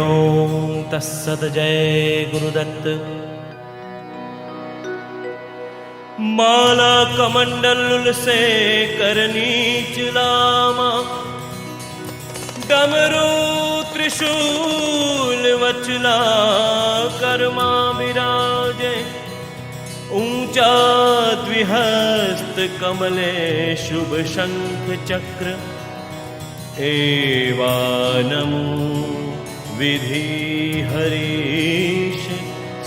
ओम तत्सत जय गुरुदत्त। माला कमंडल से करनी चलामा, डमरू त्रिशूल वचला कर्मा विराजे। ऊंचा द्विहस्त कमले शुभ शंख चक्र, एवा नमो विधि हरीश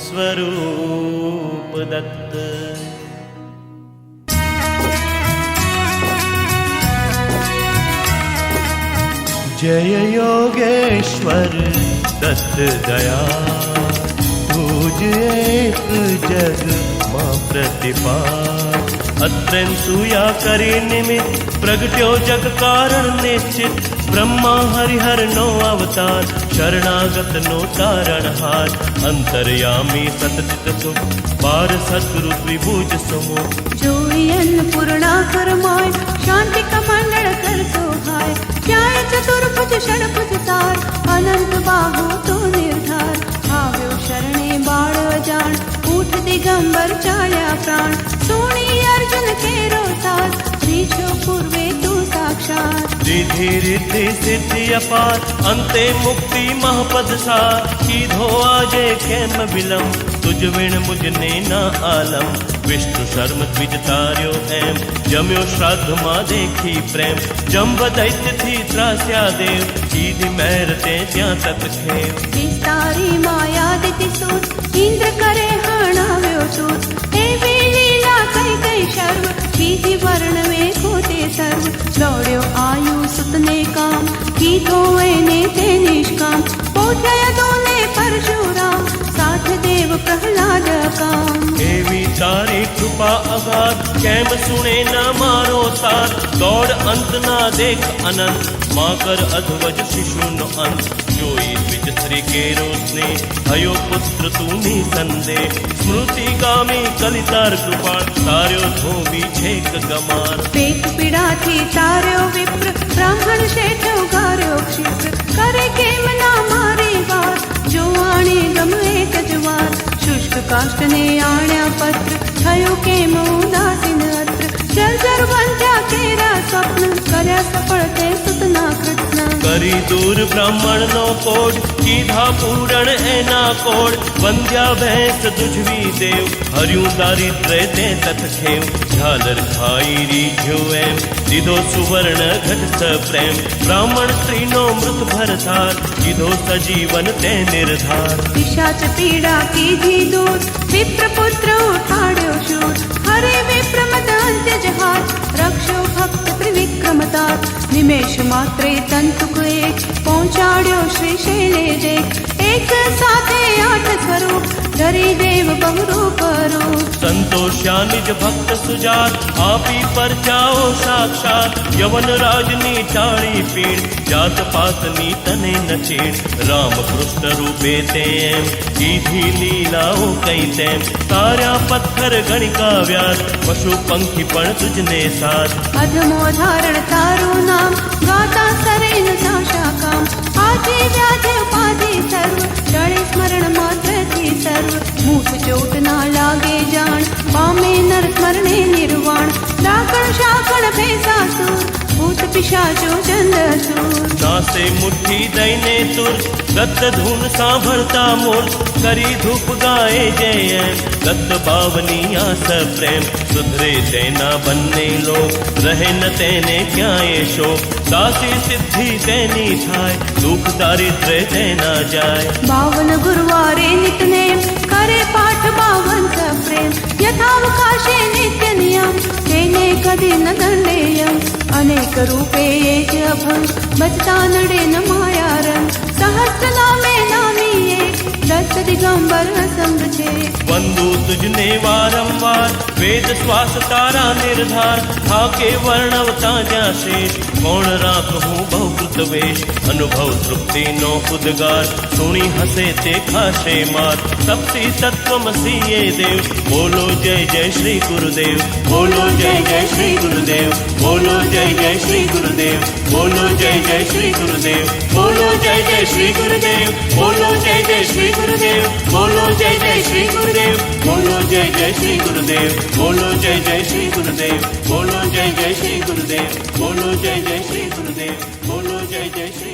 स्वरूप दत्त। जय योगेश्वर दत्त दया, तुझ एक जग मां प्रतिपाल। अत्रैन सूया करी निमित, प्रगट्यो जग कारण निश्चित। ब्रह्मा हरिहर नो अवतार, शरणागत नो तारण हार। अंतर्यामी सतचित सुख, पार सद्गुरु द्विभुज सुमुख। जोई अन्नपूर्णा करमाय, शांति का मंडल कर सोहाय। न्याय चतुर्भुज षडभुज सार, अनंत बाहु तो निर्धार। आव्यो शरणे बाळ जान, उठ दिगंबर चाल्या प्राण। सोनी अर्जुन केरो साथ, ऋषो पूर्वे तू साक्षात। रिधि रिद्धि सिद्धि अपार, अंते मुक्ति महपद सार। कीधो आजे खेम विलम, तुझ विण मुझने न आलम। विष्णु शर्म द्विज तार्यो एम, जम्यो श्राद्ध मां देखी प्रेम। जम्ब दैत्य थी त्रास्या देव, कीधि मैरते त्या तक खेव। विस्तारी माया दिति सूत, इंद्र करे हणाव्यो सूत। एवी लीला कई कई शर्व, कीधि वर्ण में खोते सर्व। दौड़्यो आयु सुतने काम, कीधो एने ते निष्काम। पोथ्या दोने परशुराम, साथ देव प्रहलाद काम। एवी तारी कृपा अगाध, कैम सुने न मारो तार। दौड़ अंत ना देख अनंत, मां कर अधवज शिशु नो अंत। जोई द्विज श्री केरो स्नेह, भयो पुत्र तूनी संदेह। स्मृति गामी कलितार कृपाण, तार्यो धोबी छेक गमार। पेट पीड़ा थी तार्यो विप्र, ब्राह्मण शेठ उगार्यो क्षिप्र। करे केम ना मारी बात, जो आणे गम एक जवार। शुष्क काष्ठ ने आण्या पत्र, थयो केम उदासीन अत्र। जर्जर बंध्या केरा स्वप्न, कर्या सफल ते सुतना कृष्ण। करी दूर ब्राह्मण नो कोड, कीधा पूरण एना कोड। बंध्या भैंस दुझवी देव, हरियूं दारिद्र्य ते तथ खेव। झालर खाई रीझ्यो एम, दीधो सुवर्ण घट स प्रेम। ब्राह्मण स्त्री नो मृत भरतार, कीधो सजीवन ते निर्धार। पिशाच पीड़ा कीधी दूर, विप्र पुत्र उठाड्यो शूर। हरे विप्र मद अंत्य जहाज, रक्षो भक्त त्रिविक्रमतात। निमेष मात्रे तंतुक एक, पहुंचाड्यो श्री शैले देख। एक साथे आठ स्वरूप, धरी देव बहुरूप रूप। संतोष्या निज भक्त सुजात, आपी पर जाओ साक्षात। यवन राजनी टाड़ी पीड़, जात पातनी तने न छेड़। राम कृष्ण रूपे तेम, कीधी लीलाओ कई तेम। तार्या पत्थर गणिका व्यास, पशु पंखी पण तुझने साथ। अधमो धारण तारो नाम, गाता सरेन साशा काम। आदि व्याधि उपाधि सर्व, टळे स्मरण मात्र थी सर्व। मूठ चोट ना लागे जान, पामे नर स्मरणे निर्वाण। डाकण शाकण भैसासुर, भूत पिशाचो चंद्रसूर। नासे मुट्ठी दईने तुर, दत्त धून सांभळता मूल। करी धूप गाए जय, दत्त बावनी आस प्रेम। सुधरे तेना बन्ने लोग, रहे न तेने क्याए शोक। दासी सिद्धि तेनी थाय, दुख दारिद्र्य तेना जाय। बावन गुरुवारे नितनेम, करे पाठ बावन स प्रेम। यथावकाशे नित्य नियम, तेने कदी न दंडेयम। अनेक रूपे एक अभंग, बचता नडे न माया रंग। सहस्र नामे नामी एक, दत्त दिगंबर संग छे। वंदु तुझने वारंवार, वेद श्वास तारा निर्धार। थाके वर्णवता ज्याशेष, कौन राखहूँ बहुकृत वेश। अनुभव तृप्ति नो उद्गार, सुनी हसे ते खाशे मार। सबसी तत्वमसी ये देव, बोलो जय जय श्री गुरुदेव। बोलो जय जय श्री गुरुदेव, बोलो जय जय श्री गुरुदेव। बोलो जय जय श्री गुरुदेव, बोलो जय जय श्री गुरुदेव, बोलो जय जय श्री गुरुदेव, बोलो जय जय श्री गुरुदेव, बोलो जय जय श्री गुरुदेव, बोलो जय जय श्री गुरुदेव, बोलो जय जय श्री गुरुदेव, बोलो जय जय श्री गुरुदेव, बोलो जय जय श्री